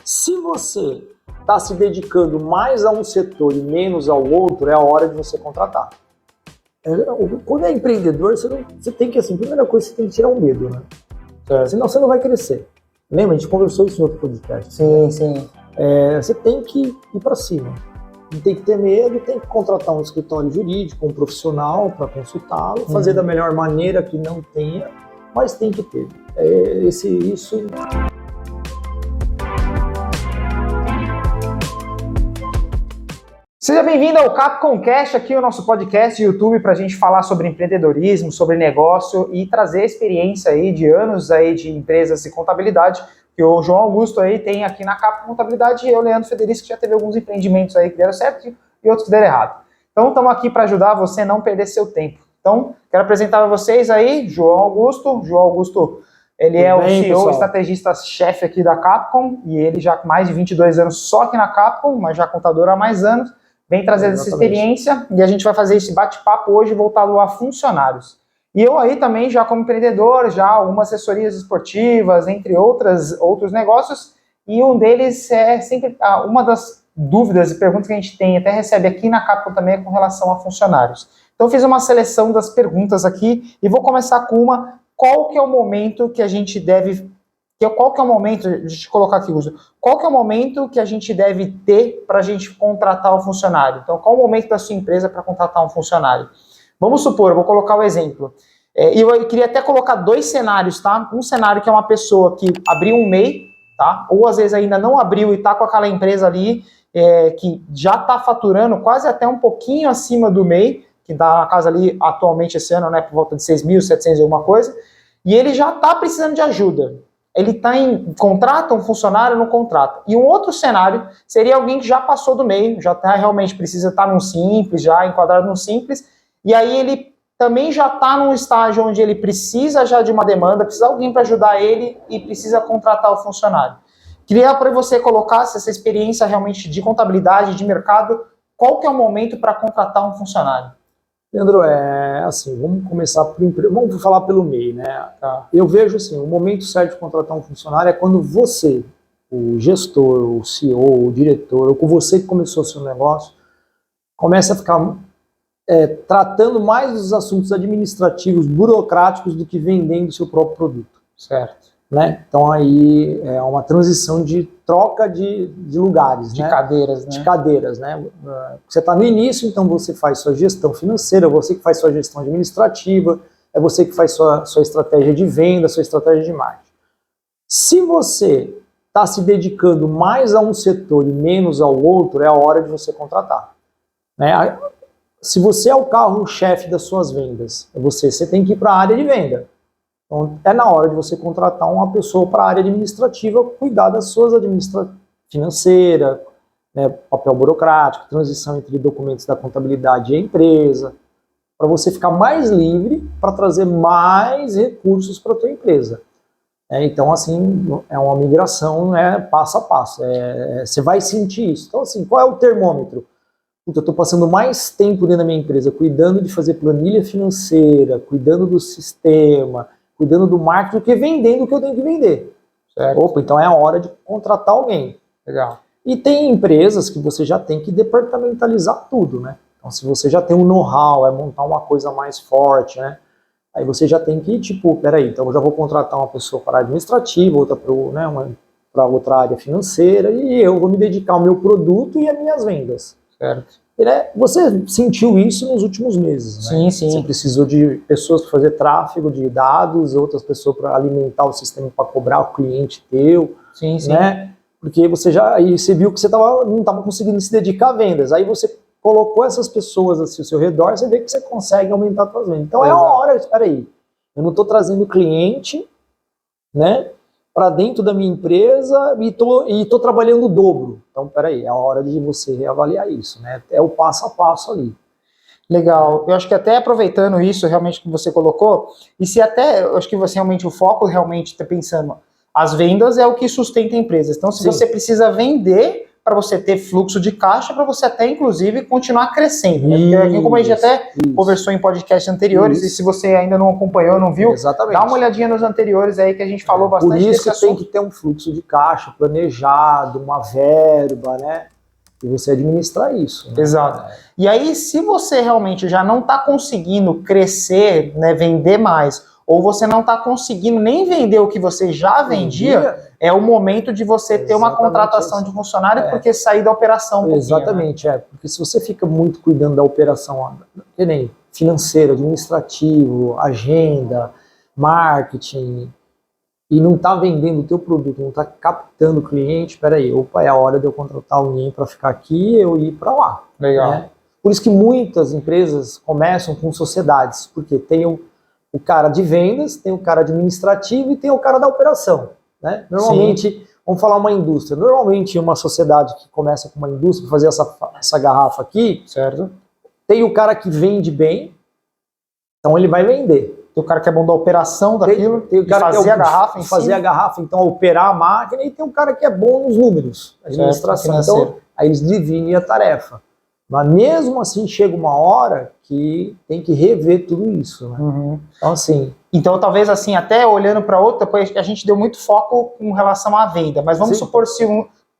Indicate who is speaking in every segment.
Speaker 1: Se você está se dedicando mais a um setor e menos ao outro, é a hora de você contratar. Quando é empreendedor, você tem que, assim, a primeira coisa, você tem que tirar o medo, né? Senão você não vai crescer. Lembra? A gente conversou isso em outro podcast.
Speaker 2: Sim.
Speaker 1: Você tem que ir para cima. Não tem que ter medo, tem que contratar um escritório jurídico, um profissional para consultá-lo, fazer da melhor maneira que não tenha, mas tem que ter. Isso.
Speaker 2: Seja bem-vindo ao CapcomCast, aqui o nosso podcast de YouTube para a gente falar sobre empreendedorismo, sobre negócio e trazer a experiência aí de anos aí de empresas e contabilidade que o João Augusto aí tem aqui na Capcom Contabilidade e eu, Leandro Federico, que já teve alguns empreendimentos aí que deram certo e outros que deram errado. Então estamos aqui para ajudar você a não perder seu tempo. Então quero apresentar a vocês aí João Augusto. João Augusto, ele é o CEO, estrategista-chefe aqui da Capcom e ele já com mais de 22 anos só aqui na Capcom, mas já contador há mais anos. Vem trazer essa experiência e a gente vai fazer esse bate-papo hoje voltado a funcionários. E eu aí também já como empreendedor, já algumas assessorias esportivas, entre outros negócios, e um deles é sempre uma das dúvidas e perguntas que a gente tem, até recebe aqui na Capcom também, é com relação a funcionários. Então eu fiz uma seleção das perguntas aqui e vou começar com uma: qual que é o momento que a gente deve... Qual que é o momento, deixa eu colocar aqui, Uso, qual que é o momento que a gente deve ter para a gente contratar um funcionário? Então, qual o momento da sua empresa para contratar um funcionário? Vamos supor, eu vou colocar o exemplo. Eu queria até colocar dois cenários, tá? Um cenário que é uma pessoa que abriu um MEI, tá? Ou às vezes ainda não abriu e está com aquela empresa ali que já está faturando quase até um pouquinho acima do MEI, que está na casa ali atualmente esse ano, né, por volta de 6.700 e alguma coisa, e ele já está precisando de ajuda. Ele contrata um funcionário, não contrata. E um outro cenário seria alguém que já passou do meio, já realmente precisa estar num simples, já enquadrado num simples, e aí ele também já está num estágio onde ele precisa já de uma demanda, precisa de alguém para ajudar ele e precisa contratar o funcionário. Queria para você colocar essa experiência realmente de contabilidade, de mercado, qual que é o momento para contratar um funcionário?
Speaker 1: Leandro, assim, vamos falar pelo MEI, né? Eu vejo assim, o momento certo de contratar um funcionário é quando você, o gestor, o CEO, o diretor, ou com você que começou o seu negócio, começa a ficar tratando mais dos assuntos administrativos, burocráticos, do que vendendo o seu próprio produto.
Speaker 2: Certo.
Speaker 1: Né? Então aí é uma transição de troca de lugares,
Speaker 2: de
Speaker 1: né?
Speaker 2: cadeiras, né?
Speaker 1: De cadeiras, né? Você está no início, então você faz sua gestão financeira, você que faz sua gestão administrativa, é você que faz sua estratégia de venda, sua estratégia de marketing. Se você está se dedicando mais a um setor e menos ao outro, é a hora de você contratar, né? Se você é o carro-chefe das suas vendas, você tem que ir para a área de venda. Então, é na hora de você contratar uma pessoa para a área administrativa, cuidar das suas administrações financeira, né, papel burocrático, transição entre documentos da contabilidade e a empresa, para você ficar mais livre para trazer mais recursos para a tua empresa. Então, assim, é uma migração, né, passo a passo. Você vai sentir isso. Então, assim, qual é o termômetro? Eu estou passando mais tempo dentro da minha empresa cuidando de fazer planilha financeira, cuidando do sistema, cuidando do marketing, do que vendendo o que eu tenho que vender. Certo? Opa, então é a hora de contratar alguém.
Speaker 2: Legal.
Speaker 1: E tem empresas que você já tem que departamentalizar tudo, né? Então, se você já tem um know-how, montar uma coisa mais forte, né? Aí você já tem que, peraí, então eu já vou contratar uma pessoa para a administrativa, outra para outra área financeira, e eu vou me dedicar ao meu produto e às minhas vendas.
Speaker 2: Certo.
Speaker 1: Você sentiu isso nos últimos meses, né?
Speaker 2: Sim.
Speaker 1: Você precisou de pessoas para fazer tráfego de dados, outras pessoas para alimentar o sistema para cobrar o cliente teu,
Speaker 2: sim.
Speaker 1: Né? Porque você viu que você não estava conseguindo se dedicar a vendas. Aí você colocou essas pessoas assim, ao seu redor, você vê que você consegue aumentar as suas vendas. Então é uma hora, espera aí, eu não estou trazendo cliente, né, para dentro da minha empresa e tô trabalhando o dobro. Então, peraí, é a hora de você reavaliar isso, né? É o passo a passo ali.
Speaker 2: Legal. Eu acho que até aproveitando isso realmente que você colocou, e se até, eu acho que você realmente, o foco realmente está pensando, as vendas é o que sustenta a empresa. Então, se você precisa vender para você ter fluxo de caixa, para você até, inclusive, continuar crescendo. Né? Porque, como a gente até conversou em podcasts anteriores, e se você ainda não acompanhou, não viu, dá uma olhadinha nos anteriores aí que a gente falou bastante desse assunto. Por isso que
Speaker 1: tem que ter um fluxo de caixa planejado, uma verba, né? E você administrar isso. Né?
Speaker 2: Exato. E aí, se você realmente já não está conseguindo crescer, né, vender mais, ou você não está conseguindo nem vender o que você já vendia, é o momento de você ter uma contratação de funcionário, porque sair da operação.
Speaker 1: Exatamente, né? Porque se você fica muito cuidando da operação, que nem financeiro, administrativo, agenda, marketing, e não está vendendo o teu produto, não está captando o cliente, peraí, opa, é a hora de eu contratar alguém para ficar aqui e eu ir para lá.
Speaker 2: Legal.
Speaker 1: Né? Por isso que muitas empresas começam com sociedades, porque tem o cara de vendas, tem o cara administrativo e tem o cara da operação. Né? Normalmente, vamos falar uma indústria, normalmente uma sociedade que começa com uma indústria, fazer essa garrafa aqui,
Speaker 2: certo?
Speaker 1: Tem o cara que vende bem, então ele vai vender.
Speaker 2: Tem o cara que é bom da operação daquilo,
Speaker 1: tem o cara
Speaker 2: fazer a garrafa em
Speaker 1: fazer a garrafa, então operar a máquina, e tem um cara que é bom nos números, administração. Então, aí eles dividem a tarefa. Mas mesmo assim chega uma hora que tem que rever tudo isso, né? Então assim...
Speaker 2: Então talvez assim, até olhando para outra, a gente deu muito foco com relação à venda, mas vamos supor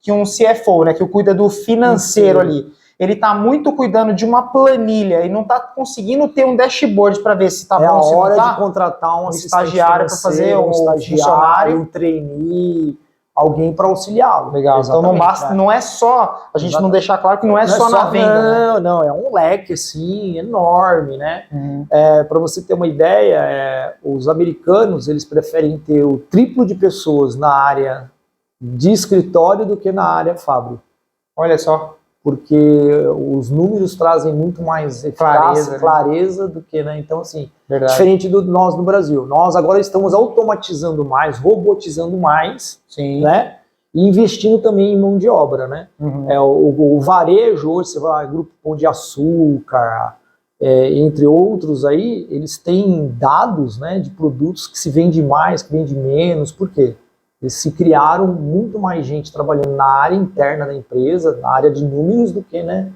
Speaker 2: que um CFO, né, que cuida do financeiro ali, ele está muito cuidando de uma planilha e não está conseguindo ter um dashboard para ver se está bom, se não tá.
Speaker 1: É a hora de contratar um
Speaker 2: estagiário para fazer um
Speaker 1: estagiário, um trainee, alguém para auxiliá-lo.
Speaker 2: Legal. Exatamente, então não basta, não é só, a gente não deixar claro que não é só na venda.
Speaker 1: Não, é um leque assim enorme, né? Para você ter uma ideia, os americanos eles preferem ter o triplo de pessoas na área de escritório do que na área fábrica.
Speaker 2: Olha só.
Speaker 1: Porque os números trazem muito mais clareza do que, né? Então, assim, diferente do nós no Brasil. Nós agora estamos automatizando mais, robotizando mais, né? E investindo também em mão de obra, né? O varejo hoje, você vai lá, Grupo Pão de Açúcar, entre outros aí, eles têm dados, né, de produtos que se vende mais, que vende menos. Por quê? Eles se criaram muito mais gente trabalhando na área interna da empresa, na área de números, do que, né?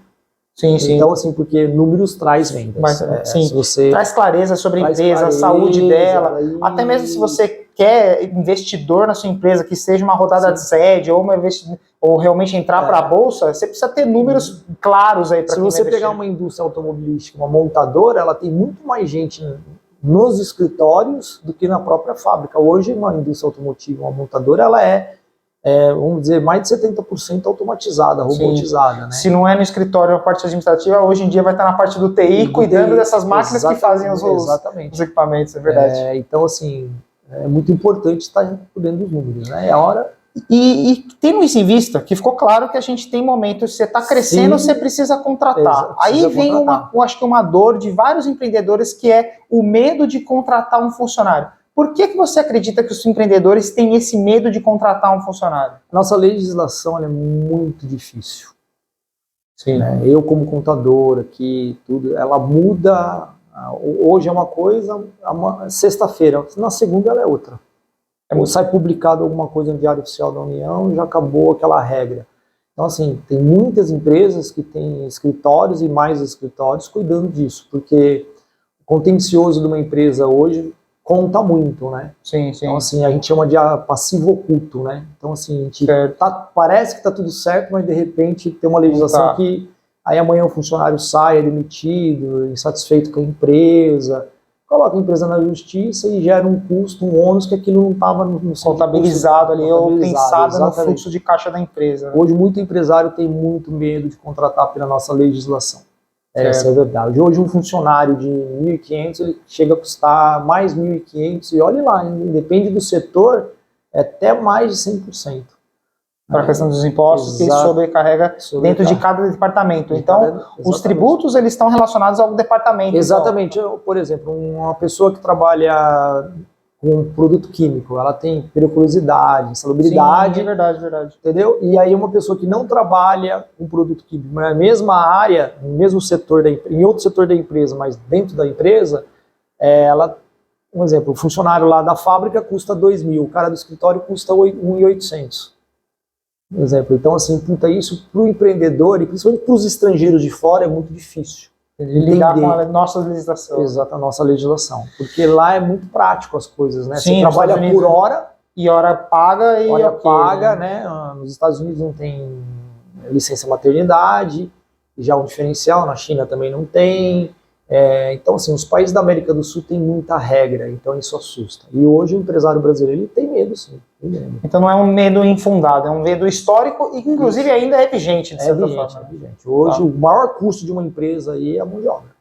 Speaker 1: Então, assim, porque números traz vendas.
Speaker 2: Mas, se você traz clareza sobre a empresa, a saúde dela. Até mesmo se você quer investidor na sua empresa, que seja uma rodada de sede ou realmente entrar para a bolsa, você precisa ter números claros aí para quem vai investir. Se você pegar uma indústria automobilística, uma montadora, ela tem muito mais gente nos escritórios do que na própria fábrica. Hoje, uma indústria automotiva, uma montadora, ela vamos dizer, mais de 70% automatizada, robotizada. Né? Se não é no escritório, a parte administrativa, hoje em dia vai estar na parte do TI, cuidando dessas máquinas que fazem os equipamentos, é verdade.
Speaker 1: Então, assim, é muito importante estar cuidando dos números, né? É a hora...
Speaker 2: E tendo isso em vista, que ficou claro que a gente tem momentos, você está crescendo, você precisa contratar. Aí vem acho que uma dor de vários empreendedores, que é o medo de contratar um funcionário. Por que você acredita que os empreendedores têm esse medo de contratar um funcionário?
Speaker 1: Nossa legislação é muito difícil. Né? Eu, como contador aqui, ela muda. Hoje é uma coisa, sexta-feira, na segunda ela é outra. Sai publicado alguma coisa no Diário Oficial da União e já acabou aquela regra. Então, assim, tem muitas empresas que têm escritórios e mais escritórios cuidando disso, porque o contencioso de uma empresa hoje conta muito, né? Então, assim, a gente chama de passivo oculto, né? Então, assim, a gente parece que está tudo certo, mas de repente tem uma legislação que aí amanhã o funcionário sai, é demitido, insatisfeito com a empresa, coloca a empresa na justiça e gera um custo, um ônus que aquilo não estava no
Speaker 2: contabilizado ali, ou pensado no fluxo de caixa da empresa.
Speaker 1: Hoje, muito empresário tem muito medo de contratar pela nossa legislação. Essa é a verdade. Hoje, um funcionário de 1.500, ele chega a custar mais 1.500, e olha lá, depende do setor, é até mais de 100%.
Speaker 2: Para a questão dos impostos, que sobrecarrega dentro de cada departamento. Então, os tributos, eles estão relacionados ao departamento.
Speaker 1: Exatamente. Por exemplo, uma pessoa que trabalha com produto químico, ela tem periculosidade, insalubridade.
Speaker 2: Sim, verdade.
Speaker 1: Entendeu? E aí uma pessoa que não trabalha com produto químico, na mesma área, no mesmo setor, em outro setor da empresa, mas dentro da empresa, ela, um exemplo, o funcionário lá da fábrica custa 2.000, o cara do escritório custa 1.800. Por exemplo, então assim, puta, isso para o empreendedor e principalmente para os estrangeiros de fora é muito difícil.
Speaker 2: Ligar com a nossa legislação.
Speaker 1: Exato, a nossa legislação. Porque lá é muito prático as coisas, né?
Speaker 2: Sim,
Speaker 1: você trabalha por hora.
Speaker 2: E hora paga e
Speaker 1: hora
Speaker 2: okay,
Speaker 1: paga, né? Nos Estados Unidos não tem licença maternidade, já é um diferencial, na China também não tem. Então, assim, os países da América do Sul têm muita regra, então isso assusta. E hoje o empresário brasileiro ele tem medo, sim. Tem medo.
Speaker 2: Então não é um medo infundado, é um medo histórico e que inclusive ainda é vigente, de certa forma.
Speaker 1: É vigente. Hoje o maior custo de uma empresa aí é a mão de obra.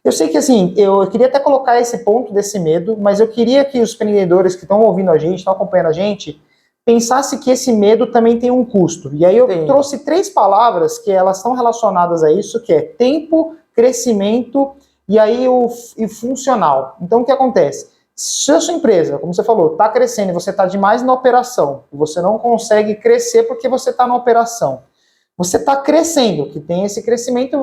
Speaker 2: Eu sei que assim, eu queria até colocar esse ponto desse medo, mas eu queria que os empreendedores que estão ouvindo a gente, estão acompanhando a gente, pensasse que esse medo também tem um custo. E aí eu trouxe 3 palavras que elas estão relacionadas a isso, que é tempo, crescimento e funcional. Então o que acontece? Se a sua empresa, como você falou, está crescendo e você está demais na operação, e você não consegue crescer porque você está na operação, você está crescendo, que tem esse crescimento,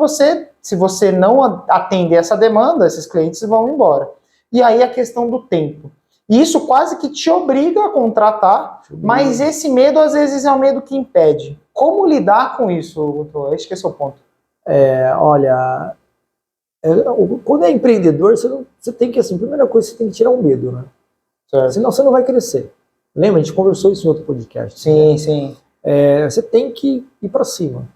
Speaker 2: se você não atender essa demanda, esses clientes vão embora. E aí a questão do tempo. E isso quase que te obriga a contratar, mas esse medo às vezes é o medo que impede. Como lidar com isso, Guto? Esse que é o seu ponto.
Speaker 1: Olha, quando é empreendedor, você tem que, assim, primeira coisa, você tem que tirar o medo, né?
Speaker 2: Certo.
Speaker 1: Senão você não vai crescer. Lembra? A gente conversou isso em outro podcast.
Speaker 2: Sim, sim.
Speaker 1: Você tem que ir para cima.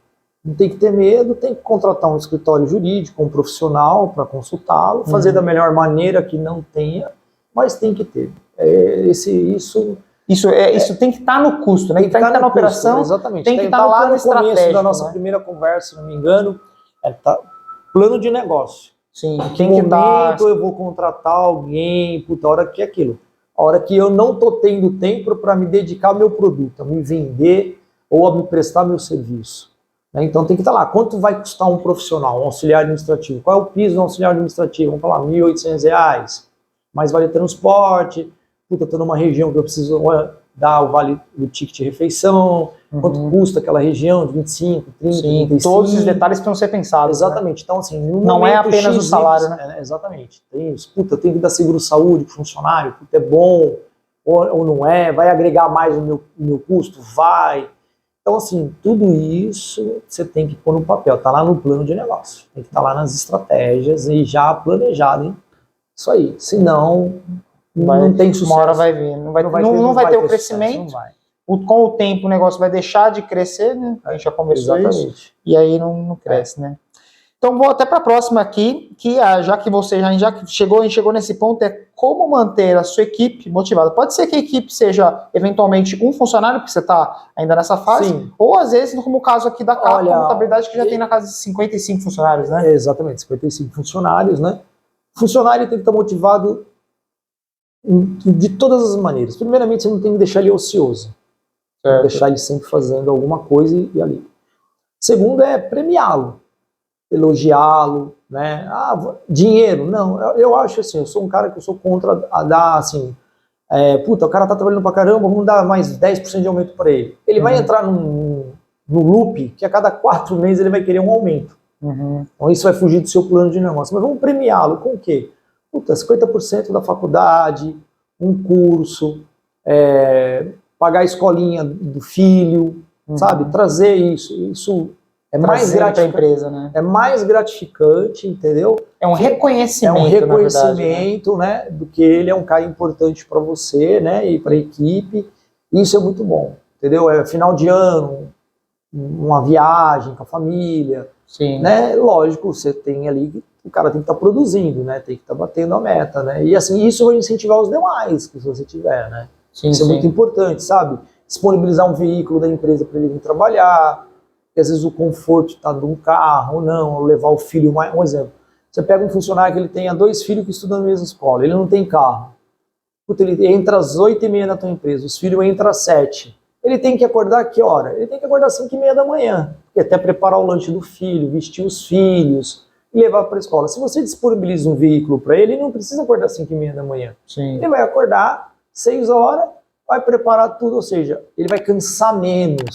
Speaker 1: Não tem que ter medo, tem que contratar um escritório jurídico, um profissional para consultá-lo, fazer da melhor maneira que não tenha, mas tem que ter. Isso
Speaker 2: tem que estar no custo, né? Tem que estar na operação,
Speaker 1: exatamente.
Speaker 2: Tem que estar lá no
Speaker 1: começo da nossa primeira conversa, se não me engano, plano de negócio.
Speaker 2: Sim,
Speaker 1: em que momento eu vou contratar alguém, puta, a hora que é aquilo. A hora que eu não estou tendo tempo para me dedicar ao meu produto, a me vender ou a me prestar meu serviço. Então tem que estar lá. Quanto vai custar um profissional, um auxiliar administrativo? Qual é o piso do auxiliar administrativo? Vamos falar, R$ 1.800. Mais vale transporte. Puta, estou numa região que eu preciso dar o vale do ticket de refeição. Quanto custa aquela região de 25, 30,
Speaker 2: Sim,
Speaker 1: 35.
Speaker 2: todos os detalhes precisam ser pensados.
Speaker 1: Exatamente.
Speaker 2: Né?
Speaker 1: Então, assim,
Speaker 2: não é apenas o salário, né?
Speaker 1: Exatamente. Tem isso. Puta, tem que dar seguro-saúde pro funcionário, puta, é bom ou não é? Vai agregar mais no meu custo? Vai. Então, assim, tudo isso você tem que pôr no papel. Tá lá no plano de negócio. Tem que estar lá nas estratégias e já planejado, hein? Isso aí. Senão, não tem sucesso.
Speaker 2: Uma hora vai vir. Não vai ter o crescimento.
Speaker 1: Sucesso, não vai.
Speaker 2: Com o tempo o negócio vai deixar de crescer, né? A gente já conversou isso. E aí não cresce, né? Então vou até para a próxima aqui, que já que você a gente chegou nesse ponto, é como manter a sua equipe motivada. Pode ser que a equipe seja eventualmente um funcionário, porque você está ainda nessa fase,
Speaker 1: sim,
Speaker 2: ou às vezes, como o caso aqui da Contabilidade, que já tem na casa de 55 funcionários, né?
Speaker 1: Exatamente, 55 funcionários, né? O funcionário tem que estar motivado de todas as maneiras. Primeiramente, você não tem que deixar ele ocioso. Deixar ele sempre fazendo alguma coisa e ali. Segundo é premiá-lo, elogiá-lo, né? Dinheiro, não, eu acho assim, eu sou um cara que eu sou contra a dar assim, puta, o cara tá trabalhando pra caramba, vamos dar mais 10% de aumento para ele. Ele vai entrar no loop que a cada 4 meses ele vai querer um aumento. Então isso vai fugir do seu plano de negócio. Mas vamos premiá-lo com o quê? Puta, 50% da faculdade, um curso, pagar a escolinha do filho, sabe? Trazer isso é mais gratificante,
Speaker 2: empresa, né?
Speaker 1: É mais gratificante, entendeu?
Speaker 2: É um reconhecimento,
Speaker 1: na verdade, né? Do que ele é um cara importante para você, né? E para a equipe. Isso é muito bom, entendeu? É final de ano, uma viagem com a família,
Speaker 2: sim,
Speaker 1: né? Lógico, você tem ali, o cara tem que estar produzindo, né? Tem que estar batendo a meta, né? E assim, isso vai incentivar os demais que você tiver, né?
Speaker 2: Sim,
Speaker 1: isso é muito importante, sabe? Disponibilizar um veículo da empresa para ele vir trabalhar, porque às vezes o conforto está num carro ou não, ou levar o filho mais. Um exemplo, você pega um funcionário que ele tenha 2 filhos que estudam na mesma escola, ele não tem carro. Puta, ele entra às 8h30 na tua empresa, os filhos entram às 7h. Ele tem que acordar a que hora? Ele tem que acordar às 5h30 da manhã, porque até preparar o lanche do filho, vestir os filhos e levar para a escola. Se você disponibiliza um veículo para ele, ele não precisa acordar às 5h30 da manhã.
Speaker 2: Sim.
Speaker 1: Ele vai acordar 6h, vai preparar tudo, ou seja, ele vai cansar menos.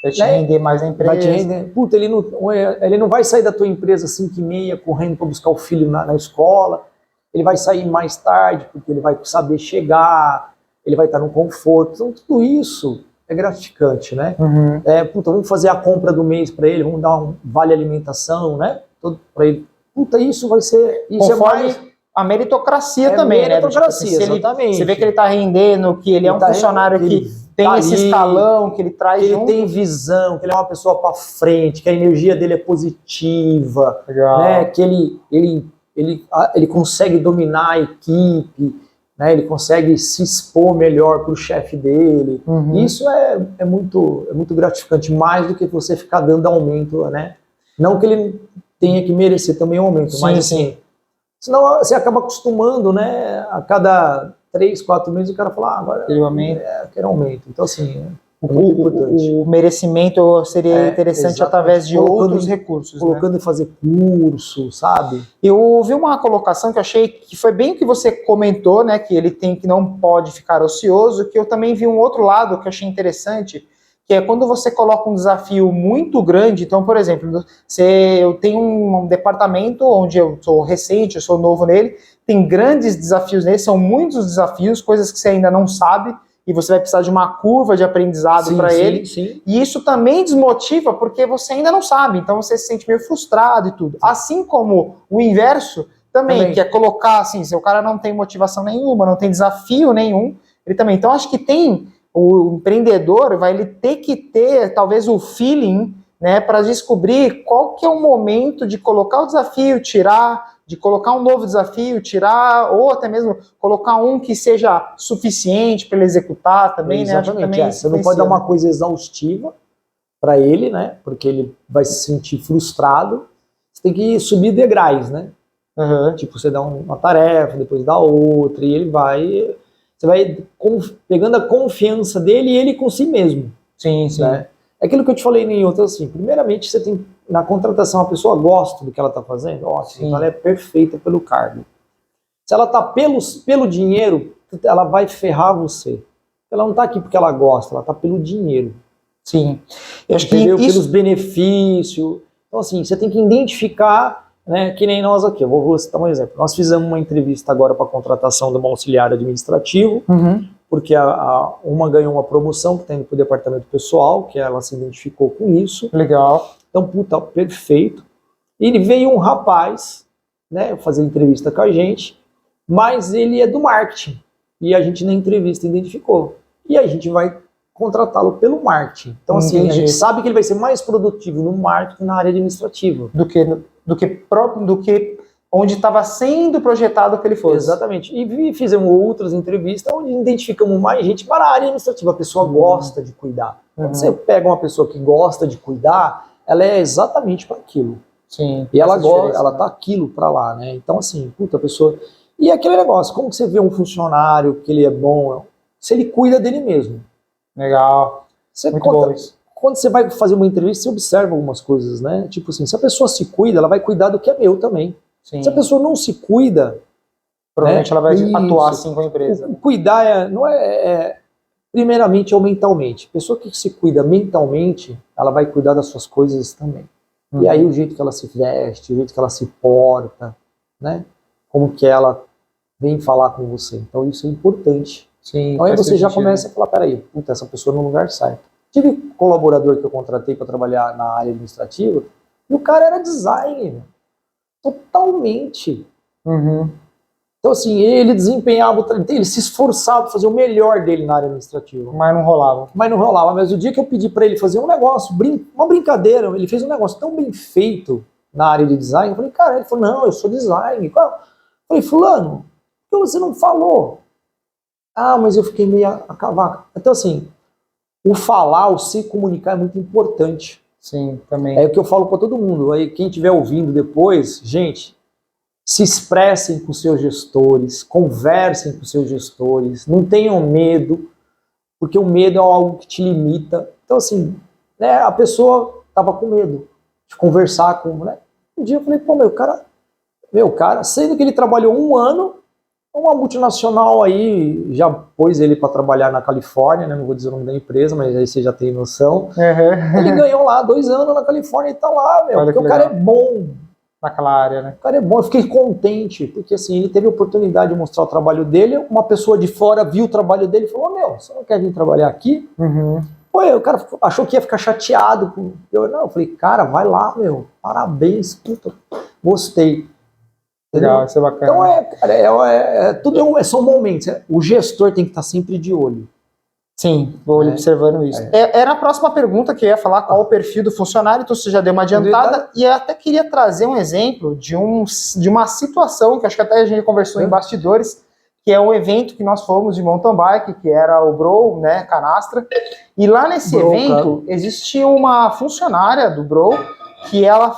Speaker 2: Vai te render mais na empresa.
Speaker 1: Vai te render. Puta, ele não vai sair da tua empresa às 5h30 correndo para buscar o filho na escola. Ele vai sair mais tarde, porque ele vai saber chegar, ele vai estar no conforto. Então, tudo isso é gratificante, né?
Speaker 2: Uhum.
Speaker 1: Puta, vamos fazer a compra do mês para ele, vamos dar um vale alimentação, né? Todo para ele. Puta, isso vai ser... Isso
Speaker 2: Conforme
Speaker 1: é mais...
Speaker 2: a meritocracia também,
Speaker 1: meritocracia,
Speaker 2: né? Tipo assim,
Speaker 1: exatamente.
Speaker 2: você vê que ele está rendendo, que ele é um funcionário que tem
Speaker 1: tá
Speaker 2: esse
Speaker 1: ali,
Speaker 2: escalão, que ele traz
Speaker 1: que ele
Speaker 2: junto.
Speaker 1: tem visão, que ele é uma pessoa para frente, que a energia dele é positiva,
Speaker 2: Legal.
Speaker 1: né? Que ele consegue dominar a equipe, né? Ele consegue se expor melhor para o chefe dele.
Speaker 2: Uhum.
Speaker 1: Isso é muito gratificante, mais do que você ficar dando aumento, né? Não que ele tenha que merecer também um aumento,
Speaker 2: Sim,
Speaker 1: mas assim, senão você acaba acostumando, né? A cada 3, 4 meses o cara fala, agora
Speaker 2: eu
Speaker 1: quero aumento. Então assim, muito importante.
Speaker 2: O merecimento seria interessante
Speaker 1: exatamente.
Speaker 2: através de outros recursos.
Speaker 1: Colocando em fazer curso, sabe?
Speaker 2: Eu ouvi uma colocação que eu achei que foi bem o que você comentou, né? Que ele tem que não pode ficar ocioso, que eu também vi um outro lado que eu achei interessante, que é quando você coloca um desafio muito grande. Então, por exemplo, eu tenho um departamento onde eu sou recente, eu sou novo nele, tem grandes desafios nele, são muitos desafios, coisas que você ainda não sabe, e você vai precisar de uma curva de aprendizado para ele.
Speaker 1: Sim.
Speaker 2: E isso também desmotiva porque você ainda não sabe, então você se sente meio frustrado e tudo. Assim como o inverso também. Que é colocar assim, se o cara não tem motivação nenhuma, não tem desafio nenhum, ele também. Então acho que o empreendedor vai ele ter que ter talvez o feeling, né, para descobrir qual que é o momento de colocar o desafio, tirar, de colocar um novo desafio, tirar, ou até mesmo colocar um que seja suficiente para ele executar também, né? Acho que também
Speaker 1: você não pode dar uma coisa exaustiva para ele, né? Porque ele vai se sentir frustrado. Você tem que subir degraus, né?
Speaker 2: Uhum.
Speaker 1: Tipo, você dá uma tarefa, depois dá outra, e ele vai... Você vai pegando a confiança dele e ele com si mesmo.
Speaker 2: Sim.
Speaker 1: Né? É aquilo que eu te falei em outras, assim, primeiramente você tem, na contratação, a pessoa gosta do que ela está fazendo, ótimo, então ela é perfeita pelo cargo. Se ela está pelo dinheiro, ela vai ferrar você. Ela não está aqui porque ela gosta, ela está pelo dinheiro.
Speaker 2: Sim. Eu acho
Speaker 1: pelos benefícios. Então, assim, você tem que identificar, né, que nem nós aqui. Eu vou citar um exemplo. Nós fizemos uma entrevista agora para a contratação de um auxiliar administrativo, porque uma ganhou uma promoção que está indo para o departamento pessoal, que ela se identificou com isso.
Speaker 2: Legal.
Speaker 1: Então, puta, perfeito. E veio um rapaz, né, fazer entrevista com a gente, mas ele é do marketing. E a gente na entrevista identificou. E a gente vai contratá-lo pelo marketing. Então, assim, a gente sabe que ele vai ser mais produtivo no marketing na área administrativa.
Speaker 2: Do que onde estava sendo projetado que ele fosse.
Speaker 1: Exatamente. E fizemos outras entrevistas onde identificamos mais gente para a área administrativa. A pessoa gosta de cuidar. Quando você pega uma pessoa que gosta de cuidar, ela é exatamente para aquilo.
Speaker 2: Sim.
Speaker 1: E ela tá aquilo para lá, né? Então, assim, puta, a pessoa... E aquele negócio, como que você vê um funcionário que ele é bom, se ele cuida dele mesmo.
Speaker 2: Legal. Muito bom isso.
Speaker 1: Quando você vai fazer uma entrevista, você observa algumas coisas, né? Tipo assim, se a pessoa se cuida, ela vai cuidar do que é meu também.
Speaker 2: Sim.
Speaker 1: Se a pessoa não se cuida...
Speaker 2: Provavelmente ela vai atuar assim com a empresa.
Speaker 1: O cuidar primeiramente é o mentalmente. A pessoa que se cuida mentalmente, ela vai cuidar das suas coisas também. E aí o jeito que ela se veste, o jeito que ela se porta, né? Como que ela vem falar com você. Então isso é importante.
Speaker 2: Sim,
Speaker 1: então aí você já começa a falar, peraí, puta, essa pessoa no lugar certo. Tive um colaborador que eu contratei para trabalhar na área administrativa, e o cara era designer. Totalmente. Então assim, ele desempenhava, ele se esforçava para fazer o melhor dele na área administrativa.
Speaker 2: Mas não rolava.
Speaker 1: Mas o dia que eu pedi para ele fazer um negócio, uma brincadeira, ele fez um negócio tão bem feito na área de design, eu falei, cara, ele falou, não, eu sou designer. Eu falei, fulano, por que você não falou? Ah, mas eu fiquei meio a cavaco. Então assim, o falar, o se comunicar é muito importante.
Speaker 2: Sim, também.
Speaker 1: É o que eu falo para todo mundo. Aí quem estiver ouvindo depois, gente, se expressem com seus gestores, conversem com seus gestores, não tenham medo, porque o medo é algo que te limita. Então assim, né, a pessoa estava com medo de conversar com, né? Um dia eu falei, pô, meu cara, sendo que ele trabalhou 1 ano, uma multinacional aí já pôs ele para trabalhar na Califórnia, né? Não vou dizer o nome da empresa, mas aí você já tem noção. Ele ganhou lá 2 anos na Califórnia e tá lá, meu, porque o cara é bom.
Speaker 2: Naquela área, né?
Speaker 1: O cara é bom, eu fiquei contente, porque assim, ele teve a oportunidade de mostrar o trabalho dele, uma pessoa de fora viu o trabalho dele e falou, meu, você não quer vir trabalhar aqui? Foi, o cara achou que ia ficar chateado. Eu falei, cara, vai lá, meu, parabéns, puta, gostei.
Speaker 2: Legal, isso é bacana.
Speaker 1: Então, cara, tudo são momentos. O gestor tem que estar sempre de olho.
Speaker 2: Sim, vou observando isso. Era a próxima pergunta que eu ia falar, qual o perfil do funcionário, então você já deu uma adiantada, e eu até queria trazer um exemplo de uma situação, que acho que até a gente conversou em bastidores, que é um evento que nós fomos de mountain bike, que era o Bro, né, Canastra, e lá nesse evento existia uma funcionária do Bro, que ela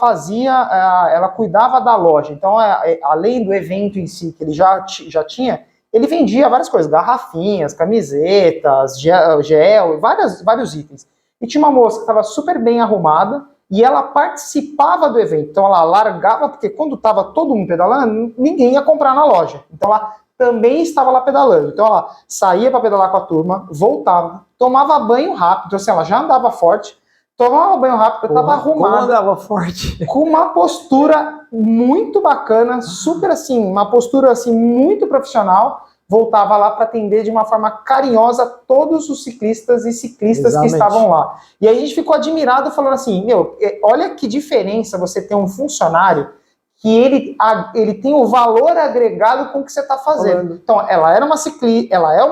Speaker 2: ela cuidava da loja, então além do evento em si, que ele já tinha, ele vendia várias coisas, garrafinhas, camisetas, gel, vários itens. E tinha uma moça que estava super bem arrumada e ela participava do evento. Então ela largava, porque quando estava todo mundo pedalando, ninguém ia comprar na loja. Então ela também estava lá pedalando. Então ela saía para pedalar com a turma, voltava, tomava banho rápido, então assim, ela já andava forte, tomava banho rápido, estava arrumada.
Speaker 1: Andava forte.
Speaker 2: Com uma postura muito bacana, super assim, uma postura assim muito profissional, voltava lá para atender de uma forma carinhosa todos os ciclistas e ciclistas que estavam lá. E aí a gente ficou admirado falando assim, meu, olha que diferença você ter um funcionário que ele tem o valor agregado com o que você está fazendo. Então, ela é uma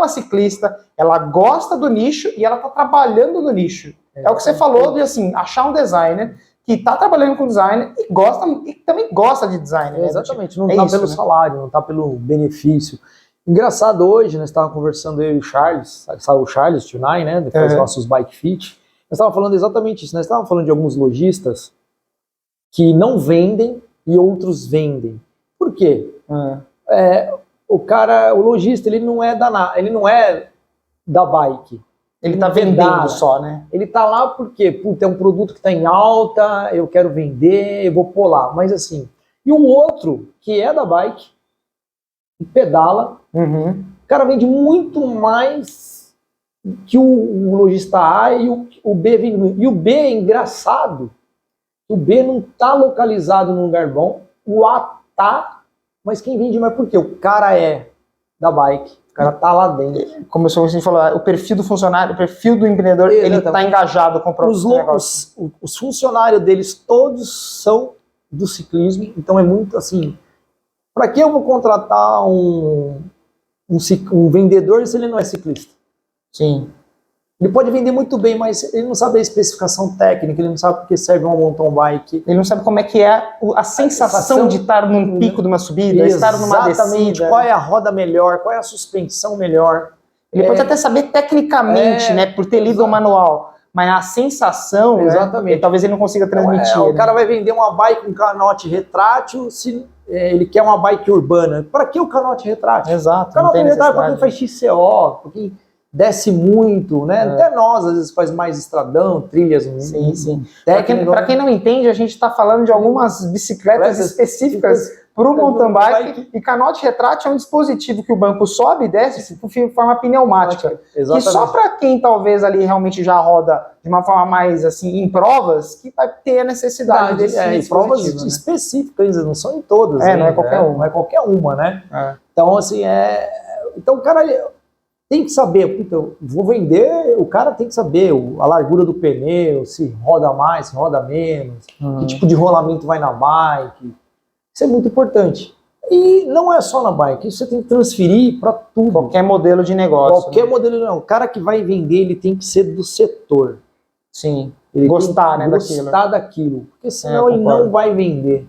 Speaker 2: ciclista, ela gosta do nicho e ela está trabalhando no nicho. É o que você falou de assim, achar um designer que está trabalhando com design e também gosta de design.
Speaker 1: Exatamente, não está pelo salário, não está pelo benefício. Engraçado, hoje, nós estávamos conversando, eu e o Charles, sabe o Charles, Tunai, né, depois nossos bike fit, nós estávamos falando exatamente isso, nós estávamos falando de alguns lojistas que não vendem e outros vendem. Por quê? O lojista, ele não é da bike.
Speaker 2: Ele tá vendendo só, né?
Speaker 1: Ele tá lá porque, puta, é um produto que tá em alta, eu quero vender, eu vou pôr lá. Mas assim, e o outro, que é da bike, que pedala, o cara vende muito mais que o lojista A e o B vende. E o B é engraçado, o B não tá localizado num lugar bom, o A tá, mas quem vende mais por quê? O cara é da bike. O cara tá lá dentro.
Speaker 2: Como a gente falou, o perfil do funcionário, o perfil do empreendedor, ele tá engajado com o próprio negócio.
Speaker 1: Os funcionários deles todos são do ciclismo, então é muito assim, para que eu vou contratar um vendedor se ele não é ciclista?
Speaker 2: Sim.
Speaker 1: Ele pode vender muito bem, mas ele não sabe a especificação técnica, ele não sabe porque serve uma mountain bike.
Speaker 2: Ele não sabe como é que é a sensação de estar num pico de uma subida, estar numa descida.
Speaker 1: Qual é a roda melhor, qual é a suspensão melhor.
Speaker 2: Ele pode até saber tecnicamente, né, por ter lido o manual, mas a sensação,
Speaker 1: exatamente.
Speaker 2: Talvez ele não consiga transmitir.
Speaker 1: O cara vai vender uma bike com canote retrátil se ele quer uma bike urbana. Para que o canote retrátil?
Speaker 2: Exato.
Speaker 1: O canote retrátil para quem faz XCO, para quem desce muito, né? Até nós, às vezes, faz mais estradão, trilhas.
Speaker 2: Sim. Para quem não entende, a gente está falando de algumas bicicletas específicas para o mountain bike, e canote retrátil é um dispositivo que o banco sobe e desce de forma pneumática.
Speaker 1: Exatamente.
Speaker 2: Que só para quem talvez ali realmente já roda de uma forma mais assim, em provas, que vai ter a necessidade desse
Speaker 1: em provas específicas, não são em todas.
Speaker 2: Não é qualquer uma.
Speaker 1: Não é qualquer uma, né? Então, assim, então o cara tem que saber, puta, eu vou vender, o cara tem que saber a largura do pneu, se roda mais, se roda menos, que tipo de rolamento vai na bike. Isso é muito importante. E não é só na bike, isso você tem que transferir para tudo.
Speaker 2: Qualquer modelo de negócio.
Speaker 1: Qualquer modelo, não. O cara que vai vender, ele tem que ser do setor.
Speaker 2: Sim.
Speaker 1: Ele
Speaker 2: gostar,
Speaker 1: tem que gostar daquilo. Porque senão ele
Speaker 2: concordo.
Speaker 1: não vai vender.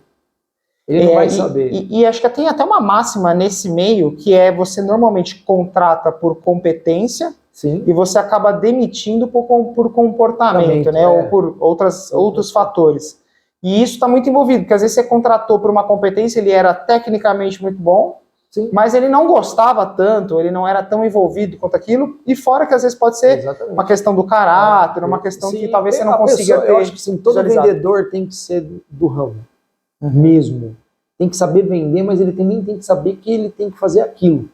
Speaker 1: Ele não vai saber.
Speaker 2: E acho que tem até uma máxima nesse meio, que é você normalmente contrata por competência.
Speaker 1: Sim.
Speaker 2: E você acaba demitindo por comportamento, né? Ou por outros fatores. E isso está muito envolvido, porque às vezes você contratou por uma competência, ele era tecnicamente muito bom, mas ele não gostava tanto, ele não era tão envolvido quanto aquilo, e fora que às vezes pode ser uma questão do caráter, uma questão que talvez você não consiga ter.
Speaker 1: Eu acho que sim, todo vendedor tem que ser do ramo, mesmo. Tem que saber vender, mas ele também tem que saber que ele tem que fazer aquilo.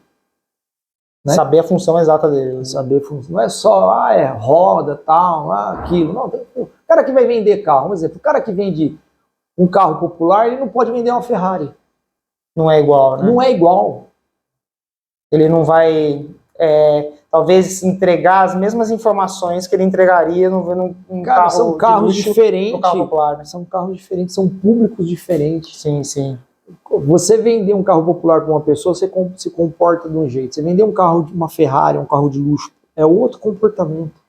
Speaker 1: Né?
Speaker 2: Saber a função exata dele.
Speaker 1: Saber a função. Não é só, roda, tal, aquilo. Não, o cara que vai vender carro, vamos dizer, o cara que vende um carro popular, ele não pode vender uma Ferrari.
Speaker 2: Não é igual, né?
Speaker 1: Não é igual.
Speaker 2: Ele não vai talvez entregar as mesmas informações que ele entregaria num
Speaker 1: Cara,
Speaker 2: carro
Speaker 1: são carros
Speaker 2: de luxo,
Speaker 1: diferentes,
Speaker 2: no carro popular, né?
Speaker 1: são carros diferentes, são públicos diferentes.
Speaker 2: Sim, sim.
Speaker 1: Você vender um carro popular para uma pessoa, você se comporta de um jeito. Você vender um carro de uma Ferrari, um carro de luxo, é outro comportamento.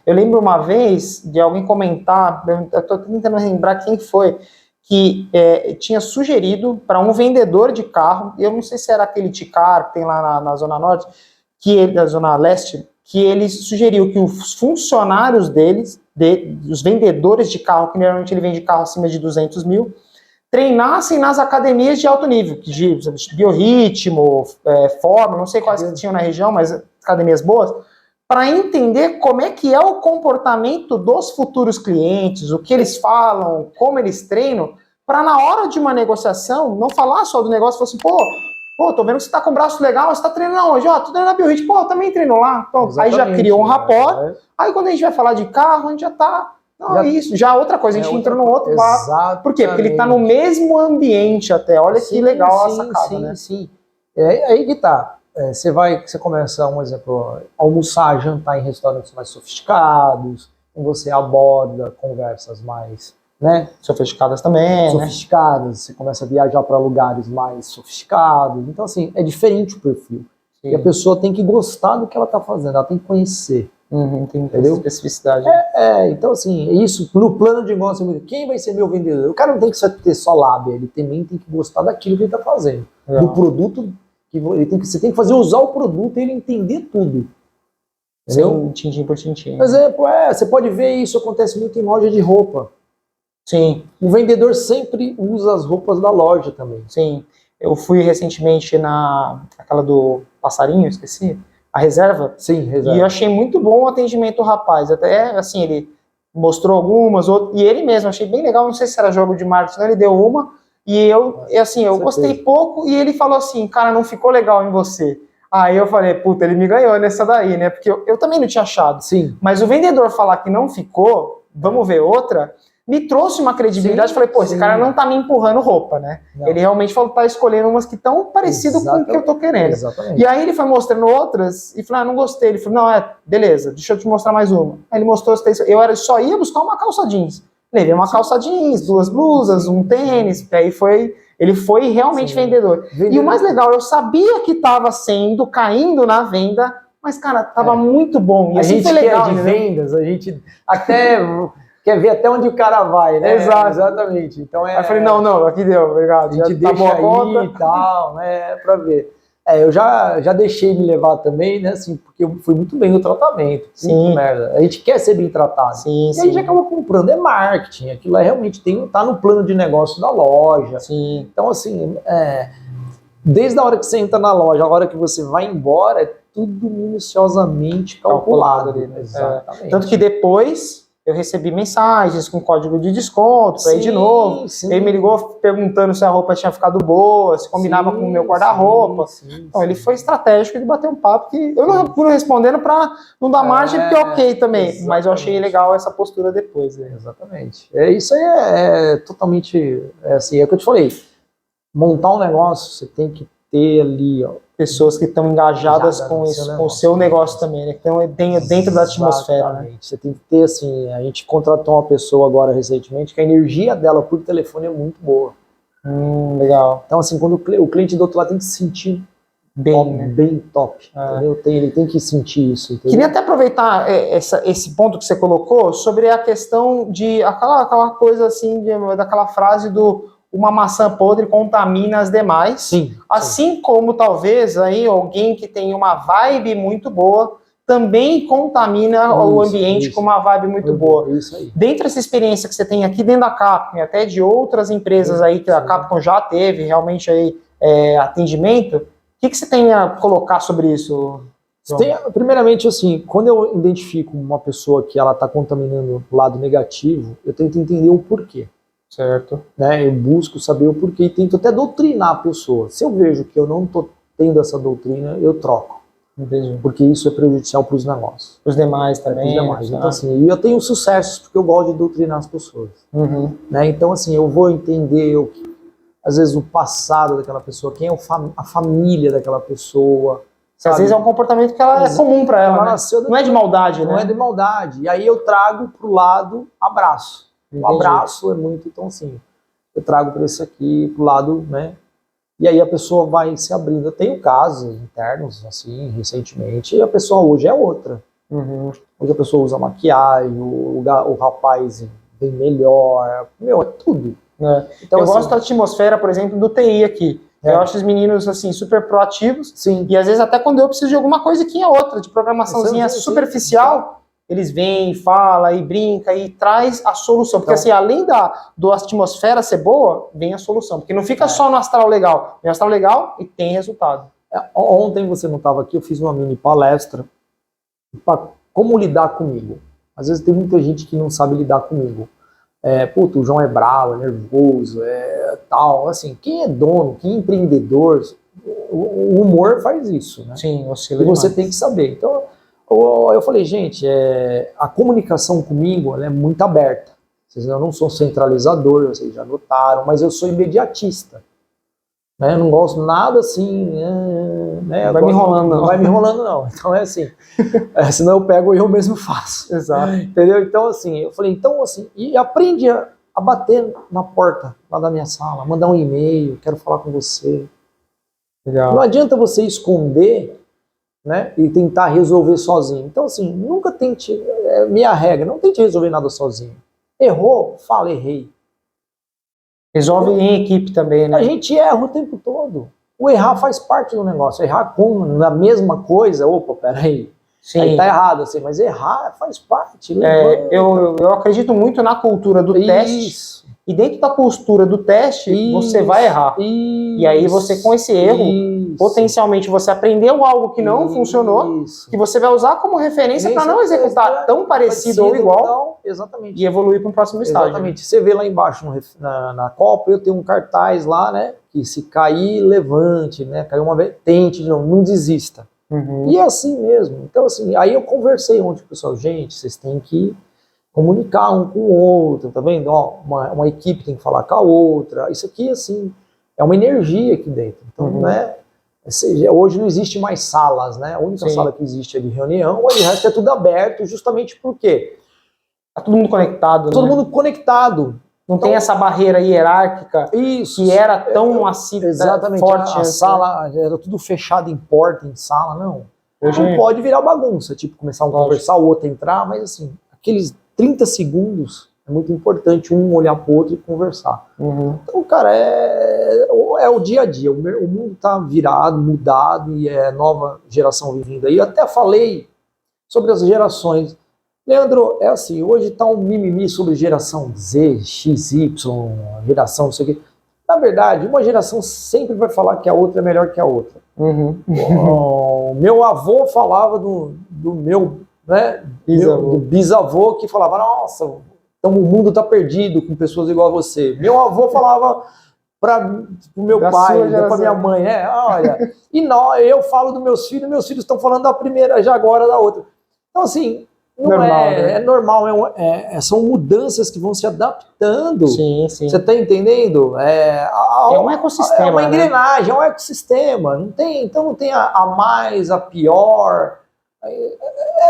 Speaker 2: Eu lembro uma vez de alguém comentar, eu estou tentando lembrar quem foi, que tinha sugerido para um vendedor de carro, eu não sei se era aquele Ticar que tem lá na Zona Norte, na Zona Leste, que ele sugeriu que os funcionários deles, os vendedores de carro, que normalmente ele vende carro acima de 200 mil, treinassem nas academias de alto nível, de biorritmo, forma, não sei quais que tinham na região, mas academias boas, para entender como é que é o comportamento dos futuros clientes, o que eles falam, como eles treinam, para na hora de uma negociação, não falar só do negócio, falar assim, pô, tô vendo que você tá com o braço legal, você tá treinando onde? Tô treinando na biorritmo, eu também treino lá. Então, aí já criou um rapport, aí quando a gente vai falar de carro, a gente já tá... Não, é isso, já outra coisa, a gente entrou num outro papo. Por quê? Porque ele tá no mesmo ambiente até, olha que legal a sacada, né?
Speaker 1: Sim. Aí que tá. Você começa, um exemplo, almoçar, jantar em restaurantes mais sofisticados, você aborda conversas mais, né?
Speaker 2: Sofisticadas também,
Speaker 1: sofisticadas, você começa a viajar para lugares mais sofisticados. Então, assim, é diferente o perfil. Sim. E a pessoa tem que gostar do que ela tá fazendo, ela tem que conhecer.
Speaker 2: Tem especificidade.
Speaker 1: Então, assim, isso no plano de negócio, quem vai ser meu vendedor? O cara não tem que ter só lábia, ele também tem que gostar daquilo que ele tá fazendo. Do produto. Você tem que usar o produto e ele entender tudo.
Speaker 2: Entendeu? Tintim por tintim.
Speaker 1: Por exemplo, você pode ver isso, acontece muito em loja de roupa.
Speaker 2: Sim.
Speaker 1: O vendedor sempre usa as roupas da loja também.
Speaker 2: Sim. Eu fui recentemente aquela do passarinho, esqueci, a reserva.
Speaker 1: Sim, reserva.
Speaker 2: E eu achei muito bom o atendimento do rapaz. Até, assim, ele mostrou algumas, e ele mesmo, achei bem legal, não sei se era jogo de marketing, ele deu uma. E eu gostei pouco, e ele falou assim, cara, não ficou legal em você. Aí eu falei, puta, ele me ganhou nessa daí, né? Porque eu também não tinha achado.
Speaker 1: Sim.
Speaker 2: Mas o vendedor falar que não ficou, vamos ver outra, me trouxe uma credibilidade. Falei, esse cara não tá me empurrando roupa, né? Não. Ele realmente falou que tá escolhendo umas que estão parecidas com o que eu tô querendo.
Speaker 1: Exatamente.
Speaker 2: E aí ele foi mostrando outras, e falou, não gostei. Ele falou, não, beleza, deixa eu te mostrar mais uma. Aí ele mostrou as três, só ia buscar uma calça jeans. Levei uma calça jeans, 2 blusas, um tênis, aí ele foi realmente vendedor. E o mais legal, eu sabia que estava caindo na venda, mas, cara, tava muito bom. E assim foi legal.
Speaker 1: A gente quer de vendas, a gente até quer ver até onde o cara vai, né?
Speaker 2: Exatamente.
Speaker 1: Então
Speaker 2: aí eu falei, não, aqui deu, obrigado.
Speaker 1: A gente deixa
Speaker 2: tá boa
Speaker 1: aí e tal, né, pra ver. Eu já deixei me levar também, né, assim, porque eu fui muito bem no tratamento.
Speaker 2: Sim.
Speaker 1: Merda. A gente quer ser bem tratado.
Speaker 2: Sim,
Speaker 1: e a gente acaba comprando, é marketing. Aquilo realmente tá no plano de negócio da loja.
Speaker 2: Sim.
Speaker 1: Então, assim, desde a hora que você entra na loja, a hora que você vai embora, é tudo minuciosamente calculado.
Speaker 2: Ali, né?
Speaker 1: Exatamente.
Speaker 2: Tanto que depois eu recebi mensagens com código de desconto, aí de novo.
Speaker 1: Sim.
Speaker 2: Ele me ligou perguntando se a roupa tinha ficado boa, se combinava com o meu guarda-roupa. Então ele foi estratégico de bater um papo que eu não fui respondendo para não dar margem, porque ok também. Exatamente. Mas eu achei legal essa postura depois. Né?
Speaker 1: Exatamente. Isso aí é totalmente, assim, é o que eu te falei. Montar um negócio, você tem que ter ali,
Speaker 2: pessoas que estão engajadas com o seu negócio também, né? Que estão dentro da atmosfera. Né?
Speaker 1: Você tem que ter, assim, a gente contratou uma pessoa agora recentemente que a energia dela por telefone é muito boa.
Speaker 2: Legal.
Speaker 1: Então, assim, quando o cliente do outro lado tem que se sentir bem top, entendeu? Ele tem que sentir isso. Entendeu?
Speaker 2: Queria até aproveitar esse ponto que você colocou sobre a questão de aquela coisa assim, daquela frase do uma maçã podre contamina as demais.
Speaker 1: Sim.
Speaker 2: Assim como talvez aí alguém que tem uma vibe muito boa também contamina o ambiente com uma vibe muito boa.
Speaker 1: Isso aí.
Speaker 2: Dentro dessa experiência que você tem aqui dentro da Capcom, até de outras empresas aí que a Capcom já teve realmente aí atendimento, o que você tem a colocar sobre isso?
Speaker 1: Primeiramente, assim, quando eu identifico uma pessoa que ela está contaminando o lado negativo, eu tento entender o porquê.
Speaker 2: Certo.
Speaker 1: Né? Eu busco saber o porquê e tento até doutrinar a pessoa. Se eu vejo que eu não estou tendo essa doutrina, eu troco.
Speaker 2: Entendi.
Speaker 1: Porque isso é prejudicial para os negócios.
Speaker 2: Os demais também.
Speaker 1: Então, assim, eu tenho sucessos porque eu gosto de doutrinar as pessoas. Né? Então, assim, eu vou entender, às vezes, o passado daquela pessoa, quem é a família daquela pessoa,
Speaker 2: Que às vezes é um comportamento que ela é comum para ela, né? Não é de maldade, né?
Speaker 1: Não é de maldade. E aí eu trago pro lado abraço. O abraço é muito, então assim, eu trago para isso aqui, pro lado, né? E aí a pessoa vai se abrindo. Eu tenho casos internos, assim, recentemente, e a pessoa hoje é outra. Hoje a pessoa usa maquiagem, o rapaz vem melhor, meu, é tudo.
Speaker 2: Então, eu gosto da atmosfera, por exemplo, do TI aqui. Eu acho os meninos, assim, super proativos.
Speaker 1: Sim.
Speaker 2: E às vezes até quando eu preciso de alguma coisinha outra, de programaçãozinha superficial, eles vêm, falam e brinca e traz a solução. Porque assim, além da atmosfera ser boa, vem a solução. Porque não fica só no astral legal. Vem astral legal e tem resultado.
Speaker 1: Ontem você não estava aqui, eu fiz uma mini palestra para como lidar comigo. Às vezes tem muita gente que não sabe lidar comigo. O João é bravo, é nervoso, tal. Assim, quem é dono, quem é empreendedor, o humor faz isso, né?
Speaker 2: Sim, oscila
Speaker 1: e você
Speaker 2: demais.
Speaker 1: tem que saber. Então, eu falei, gente, a comunicação comigo ela é muito aberta. Eu não sou centralizador, vocês já notaram, mas eu sou imediatista. Né? Eu não gosto nada assim, né?
Speaker 2: Vai me enrolando, não.
Speaker 1: Não vai me enrolando, não. Então é assim, senão eu pego e eu mesmo faço.
Speaker 2: Exato.
Speaker 1: Entendeu? Então assim, eu falei, então assim, e aprende a bater na porta lá da minha sala, mandar um e-mail, quero falar com você.
Speaker 2: Legal.
Speaker 1: Não adianta você esconder, né, e tentar resolver sozinho. Então assim, nunca tente, minha regra, não tente resolver nada sozinho. Errou, fala, errei.
Speaker 2: Resolve em equipe também, né?
Speaker 1: A gente erra o tempo todo. O errar faz parte do negócio. Errar na mesma coisa, opa, peraí.
Speaker 2: Sim.
Speaker 1: Aí tá errado, assim, mas errar faz parte.
Speaker 2: Eu acredito muito na cultura do teste. E dentro da cultura do teste, você vai errar. E aí você, com esse erro, potencialmente você aprendeu algo que não funcionou, que você vai usar como referência para não executar tão parecido ou igual,
Speaker 1: exatamente.
Speaker 2: E evoluir para um próximo estágio.
Speaker 1: Exatamente. Você vê lá embaixo na Copa, eu tenho um cartaz lá, né? Que se cair, levante, né? Caiu uma vez, tente de novo, não desista. E é assim mesmo. Então, assim, aí eu conversei ontem com o pessoal, gente, vocês têm que comunicar um com o outro, tá vendo? Ó, uma equipe tem que falar com a outra. Isso aqui, assim, é uma energia aqui dentro. Então, né? Hoje não existe mais salas, né? A única sala que existe é de reunião, o resto é tudo aberto, justamente porque
Speaker 2: tá todo mundo conectado,
Speaker 1: todo mundo conectado.
Speaker 2: Não tem essa barreira hierárquica que era tão assim
Speaker 1: forte. A sala era tudo fechado em porta, em sala, não. Hoje não pode virar bagunça, tipo, começar a conversar, o outro entrar, mas assim, aqueles 30 segundos é muito importante um olhar pro outro e conversar. Então, cara, é o dia a dia. O mundo tá virado, mudado, e é nova geração vivendo aí. Eu até falei sobre as gerações. Leandro, é assim, hoje tá um mimimi sobre geração Z, XY, geração não sei o quê. Na verdade, uma geração sempre vai falar que a outra é melhor que a outra. Meu avô falava do meu, né, do bisavô, que falava, nossa, então o mundo tá perdido com pessoas igual a você. Meu avô falava para o meu pai, para minha mãe, olha, eu falo dos meus filhos estão falando da primeira, já agora da outra. Então assim, é normal, são mudanças que vão se adaptando.
Speaker 2: Sim.
Speaker 1: Você está entendendo? É
Speaker 2: um ecossistema.
Speaker 1: É uma engrenagem, é um ecossistema. Então não tem a mais, a pior.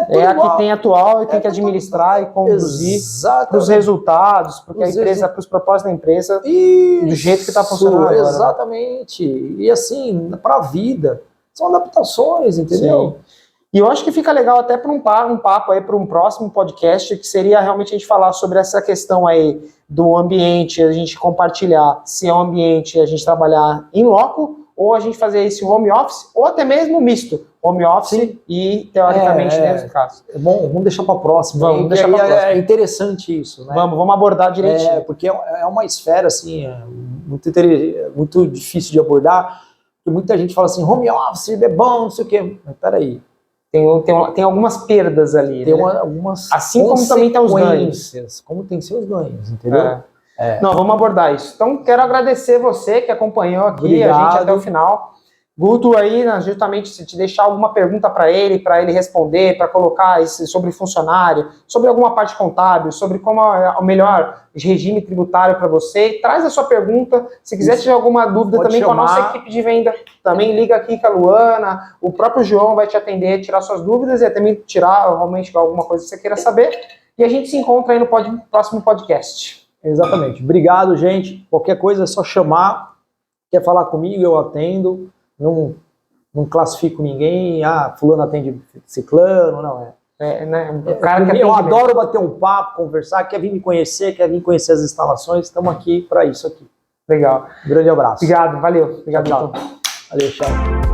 Speaker 2: É a que tem atual e tem que administrar e conduzir para os resultados, porque a empresa, para os propósitos da empresa, do jeito que está funcionando agora.
Speaker 1: Exatamente. E assim, para a vida, são adaptações, entendeu?
Speaker 2: Sim. E eu acho que fica legal até para um papo aí, para um próximo podcast, que seria realmente a gente falar sobre essa questão aí do ambiente, a gente compartilhar se é um ambiente a gente trabalhar em loco, ou a gente fazer esse home office, ou até mesmo misto, home office e teoricamente dentro de casa.
Speaker 1: Bom, vamos deixar para a próxima.
Speaker 2: Vamos deixar para próxima.
Speaker 1: É interessante isso, né?
Speaker 2: Vamos abordar direitinho.
Speaker 1: Porque é uma esfera assim, muito difícil de abordar, porque muita gente fala assim, home office é bom, não sei o quê. Mas peraí.
Speaker 2: Tem algumas perdas ali,
Speaker 1: tem algumas
Speaker 2: assim como também tem os ganhos.
Speaker 1: Como tem seus ganhos, entendeu?
Speaker 2: Não, vamos abordar isso. Então, quero agradecer você que acompanhou aqui a gente até o final. Guto aí, né, justamente se te deixar alguma pergunta para ele responder, para colocar sobre funcionário, sobre alguma parte contábil, sobre como é o melhor regime tributário para você, traz a sua pergunta. Se quiser tiver alguma dúvida
Speaker 1: Pode
Speaker 2: também
Speaker 1: chamar.
Speaker 2: com a nossa equipe de venda, também liga aqui com a Luana, o próprio João vai te atender, tirar suas dúvidas e também tirar realmente alguma coisa que você queira saber. E a gente se encontra aí no próximo podcast.
Speaker 1: Exatamente. Obrigado, gente. Qualquer coisa é só chamar. Quer falar comigo, eu atendo. Não classifico ninguém. Fulano atende ciclano. Não,
Speaker 2: né? O cara que
Speaker 1: eu
Speaker 2: atende
Speaker 1: adoro bater um papo, conversar. Quer vir me conhecer, quer vir conhecer as instalações. Estamos aqui para isso aqui.
Speaker 2: Legal.
Speaker 1: Um grande abraço.
Speaker 2: Obrigado, valeu. Obrigado,
Speaker 1: Tchau. Valeu, tchau.